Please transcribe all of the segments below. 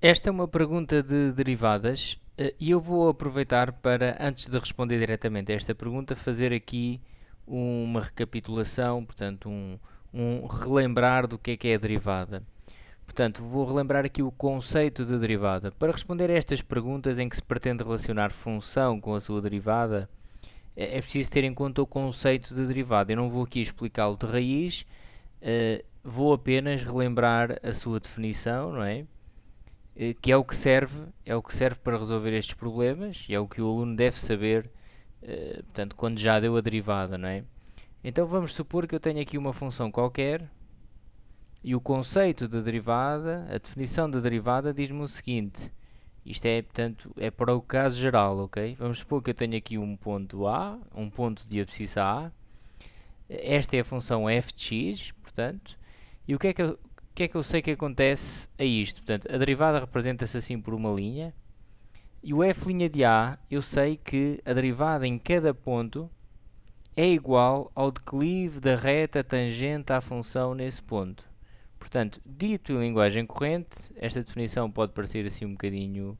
Esta é uma pergunta de derivadas e eu vou aproveitar para, antes de responder diretamente a esta pergunta, fazer aqui uma recapitulação, portanto, um relembrar do que é a derivada. Portanto, vou relembrar aqui o conceito de derivada. Para responder a estas perguntas em que se pretende relacionar função com a sua derivada, é preciso ter em conta o conceito de derivada. Eu não vou aqui explicá-lo de raiz, vou apenas relembrar a sua definição, não é? Que é o que serve para resolver estes problemas e é o que o aluno deve saber, portanto, quando já deu a derivada, não é? Então vamos supor que eu tenho aqui uma função qualquer e o conceito de derivada, a definição de derivada diz-me o seguinte, isto é, portanto, é para o caso geral, ok? Vamos supor que eu tenho aqui um ponto A, um ponto de abscissa A, esta é a função f de x, portanto, e o que é que eu sei que acontece a isto? Portanto, a derivada representa-se assim por uma linha, e o f' de A, eu sei que a derivada em cada ponto é igual ao declive da reta tangente à função nesse ponto. Portanto, dito em linguagem corrente, esta definição pode parecer assim um bocadinho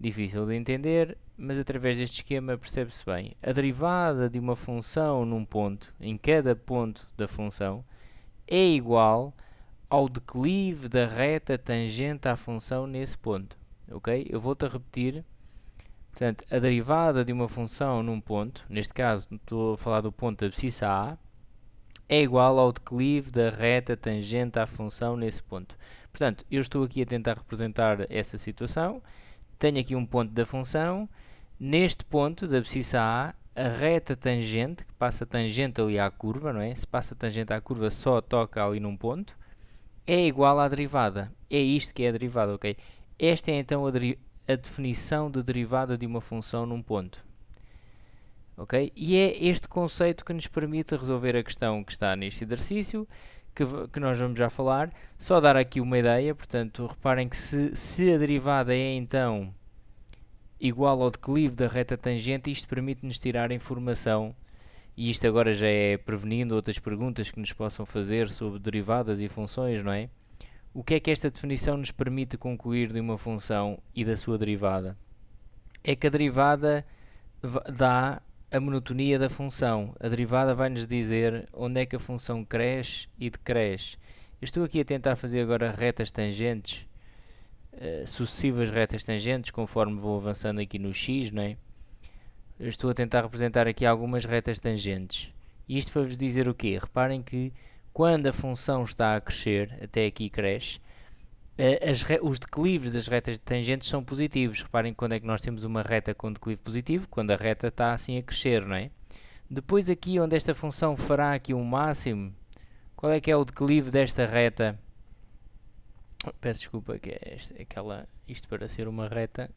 difícil de entender, mas através deste esquema percebe-se bem. A derivada de uma função num ponto, em cada ponto da função, é igual ao declive da reta tangente à função nesse ponto. Ok? Eu vou-te a repetir. Portanto, a derivada de uma função num ponto, neste caso estou a falar do ponto da abscissa A, é igual ao declive da reta tangente à função nesse ponto. Portanto, eu estou aqui a tentar representar essa situação. Tenho aqui um ponto da função. Neste ponto da abscissa A reta tangente, que passa tangente ali à curva, não é? Se passa tangente à curva, só toca ali num ponto, é igual à derivada. É isto que é a derivada, ok? Esta é então a definição de derivada de uma função num ponto. Ok? E é este conceito que nos permite resolver a questão que está neste exercício, que nós vamos já falar. Só dar aqui uma ideia, portanto, reparem que se a derivada é então igual ao declive da reta tangente, isto permite-nos tirar informação, e isto agora já é prevenindo outras perguntas que nos possam fazer sobre derivadas e funções, não é? O que é que esta definição nos permite concluir de uma função e da sua derivada? É que a derivada dá a monotonia da função. A derivada vai-nos dizer onde é que a função cresce e decresce. Eu estou aqui a tentar fazer agora retas tangentes, sucessivas retas tangentes, conforme vou avançando aqui no x, não é? Eu estou a tentar representar aqui algumas retas tangentes. E isto para vos dizer o quê? Reparem que quando a função está a crescer, até aqui cresce, os declives das retas tangentes são positivos. Reparem quando é que nós temos uma reta com declive positivo, quando a reta está assim a crescer, não é? Depois aqui onde esta função fará aqui um máximo, qual é que é o declive desta reta? Peço desculpa, que é isto para ser uma reta.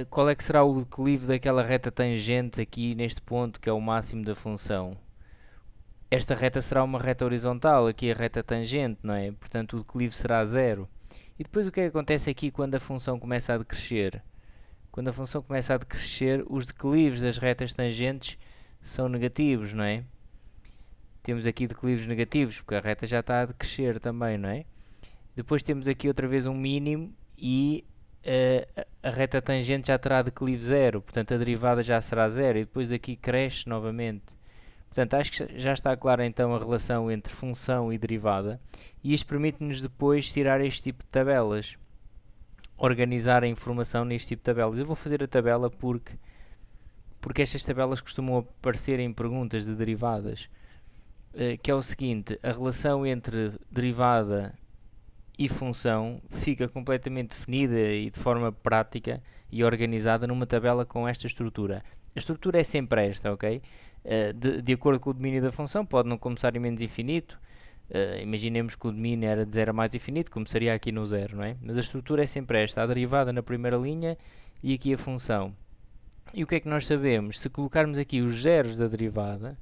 Qual é que será o declive daquela reta tangente aqui neste ponto, que é o máximo da função? Esta reta será uma reta horizontal, aqui a reta tangente, não é? Portanto, o declive será zero. E depois o que é que acontece aqui quando a função começa a decrescer? Quando a função começa a decrescer, os declives das retas tangentes são negativos, não é? Temos aqui declives negativos, porque a reta já está a decrescer também, não é? Depois temos aqui outra vez um mínimo e a reta tangente já terá declive zero, portanto a derivada já será zero e depois aqui cresce novamente. Portanto, acho que já está clara então a relação entre função e derivada e isto permite-nos depois tirar este tipo de tabelas, organizar a informação neste tipo de tabelas. Eu vou fazer a tabela porque estas tabelas costumam aparecer em perguntas de derivadas, que é o seguinte: a relação entre derivada e função fica completamente definida e de forma prática e organizada numa tabela com esta estrutura. A estrutura é sempre esta, ok? De acordo com o domínio da função, pode não começar em menos infinito. Imaginemos que o domínio era de 0 a mais infinito, começaria aqui no 0, não é? Mas a estrutura é sempre esta, a derivada na primeira linha e aqui a função. E o que é que nós sabemos? Se colocarmos aqui os zeros da derivada,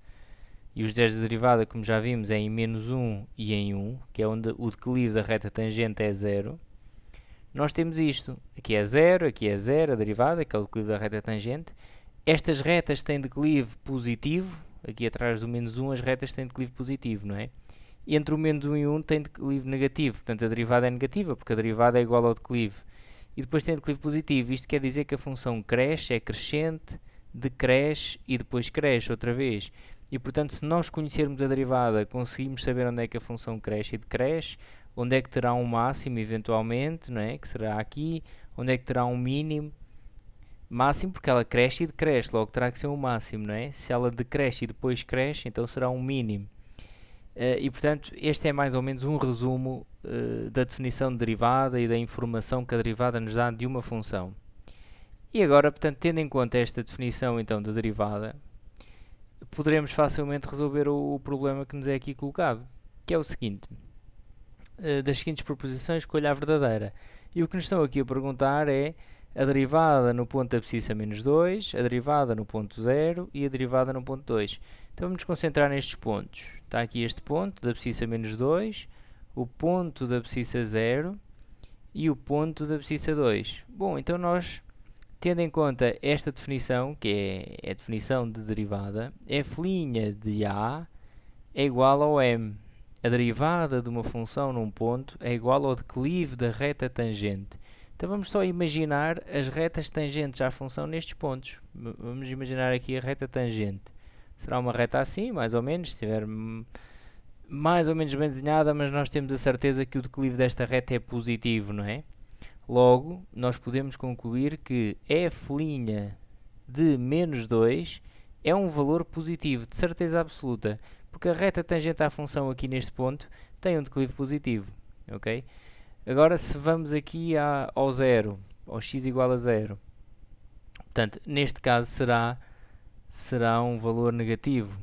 e os zeros da derivada, como já vimos, é em menos 1 e em 1, que é onde o declive da reta tangente é 0, nós temos isto. Aqui é 0, a derivada, que é o declive da reta tangente. Estas retas têm declive positivo, aqui atrás do menos 1 as retas têm declive positivo, não é? entre o menos 1 e 1 tem declive negativo, portanto a derivada é negativa, porque a derivada é igual ao declive. E depois tem declive positivo, isto quer dizer que a função cresce, é crescente, decresce e depois cresce outra vez. E portanto, se nós conhecermos a derivada, conseguimos saber onde é que a função cresce e decresce, onde é que terá um máximo eventualmente, não é? Que será aqui, onde é que terá um mínimo, máximo porque ela cresce e decresce, logo terá que ser um máximo, não é? Se ela decresce e depois cresce, então será um mínimo. E portanto, este é mais ou menos um resumo da definição de derivada e da informação que a derivada nos dá de uma função. E agora, portanto, tendo em conta esta definição então de derivada, poderemos facilmente resolver o problema que nos é aqui colocado, que é o seguinte: das seguintes proposições, escolha a verdadeira. E o que nos estão aqui a perguntar é a derivada no ponto abscissa menos 2, a derivada no ponto 0 e a derivada no ponto 2. Então vamos nos concentrar nestes pontos. Está aqui este ponto da abscissa menos 2, o ponto da abscissa 0 e o ponto da abscissa 2. Bom, então nós, tendo em conta esta definição, que é a definição de derivada, f' de a é igual ao m. A derivada de uma função num ponto é igual ao declive da reta tangente. Então vamos só imaginar as retas tangentes à função nestes pontos. Vamos imaginar aqui a reta tangente. Será uma reta assim, mais ou menos, se estiver mais ou menos bem desenhada, mas nós temos a certeza que o declive desta reta é positivo, não é? Logo, nós podemos concluir que f' de menos 2 é um valor positivo, de certeza absoluta, porque a reta tangente à função aqui neste ponto tem um declive positivo, ok? Agora, se vamos aqui ao zero, ao x igual a 0, portanto, neste caso será um valor negativo.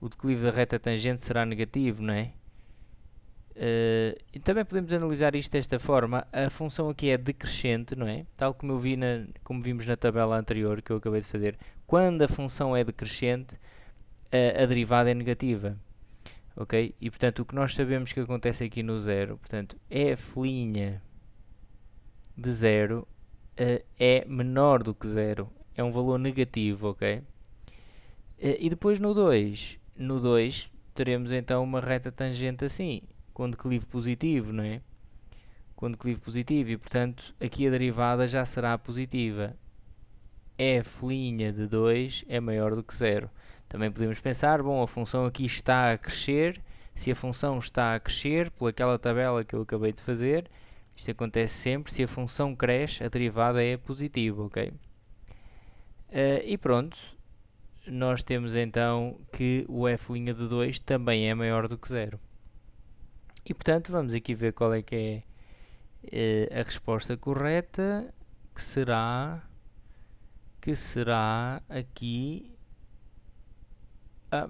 O declive da reta tangente será negativo, não é? E também podemos analisar isto desta forma. A função aqui é decrescente, não é? Tal como como vimos na tabela anterior que eu acabei de fazer. Quando a função é decrescente, a derivada é negativa. Ok? E portanto o que nós sabemos que acontece aqui no zero, portanto, f' de 0 é menor do que 0. É um valor negativo, ok? E depois no 2 teremos então uma reta tangente assim, com declive positivo, não é? Com declive positivo e portanto aqui a derivada já será positiva. F' de 2 é maior do que 0. Também podemos pensar, bom, a função aqui está a crescer. Se a função está a crescer, pelaquela tabela que eu acabei de fazer, isto acontece sempre, se a função cresce, a derivada é positiva, ok? E pronto, nós temos então que o f' de 2 também é maior do que 0. E portanto, vamos aqui ver qual é que é a resposta correta, que será aqui.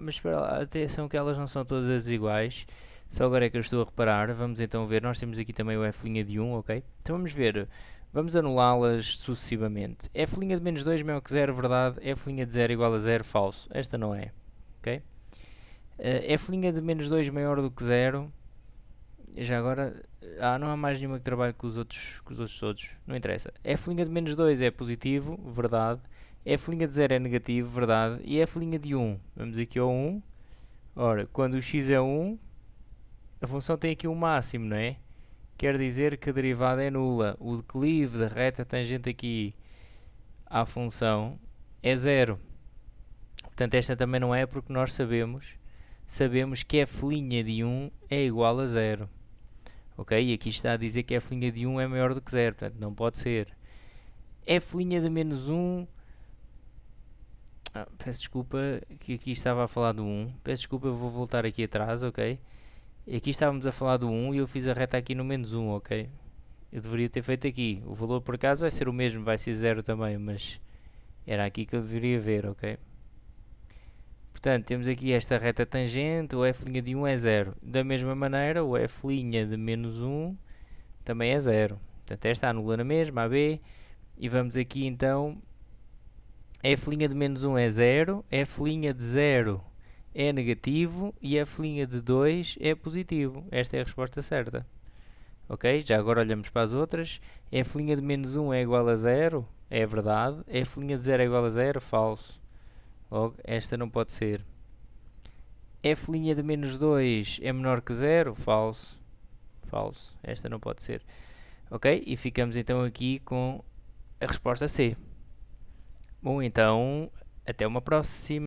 Mas espera lá, atenção que elas não são todas iguais. Só agora é que eu estou a reparar. Vamos então ver, nós temos aqui também o f' de 1, ok? Então vamos ver, vamos anulá-las sucessivamente. F' de menos 2 maior que 0, verdade. F' de 0 igual a 0, falso. Esta não é, ok? F' de menos 2 maior do que 0. Já agora, não há mais nenhuma que trabalhe com os outros todos. Não interessa. F' de menos 2 é positivo, verdade. F' de 0 é negativo, verdade. E F' de 1, vamos aqui ao 1. Ora, quando o x é 1, a função tem aqui um máximo, não é? Quer dizer que a derivada é nula. O declive da reta tangente aqui à função é 0. Portanto, esta também não é, porque nós sabemos que f' de 1 é igual a 0. Ok? E aqui está a dizer que f' de 1 é maior do que 0. Portanto, não pode ser. F' de menos 1... peço desculpa, que aqui estava a falar do 1. Peço desculpa, eu vou voltar aqui atrás, ok? E aqui estávamos a falar do 1 e eu fiz a reta aqui no menos 1, ok? Eu deveria ter feito aqui. O valor por acaso vai ser o mesmo, vai ser 0 também, mas era aqui que eu deveria ver, ok? Portanto, temos aqui esta reta tangente, o f' de 1 é 0. Da mesma maneira, o f' de menos 1 também é 0. Portanto, esta anula na mesma, a b. E vamos aqui então, f' de menos 1 é 0, f' de 0 é negativo e f' de 2 é positivo. Esta é a resposta certa. Ok? Já agora olhamos para as outras. F' de menos 1 é igual a 0, é verdade. F' de 0 é igual a 0, falso. Logo, esta não pode ser. f' de menos 2 é menor que zero? Falso. Falso. Esta não pode ser. Ok? E ficamos então aqui com a resposta C. Bom, então, até uma próxima.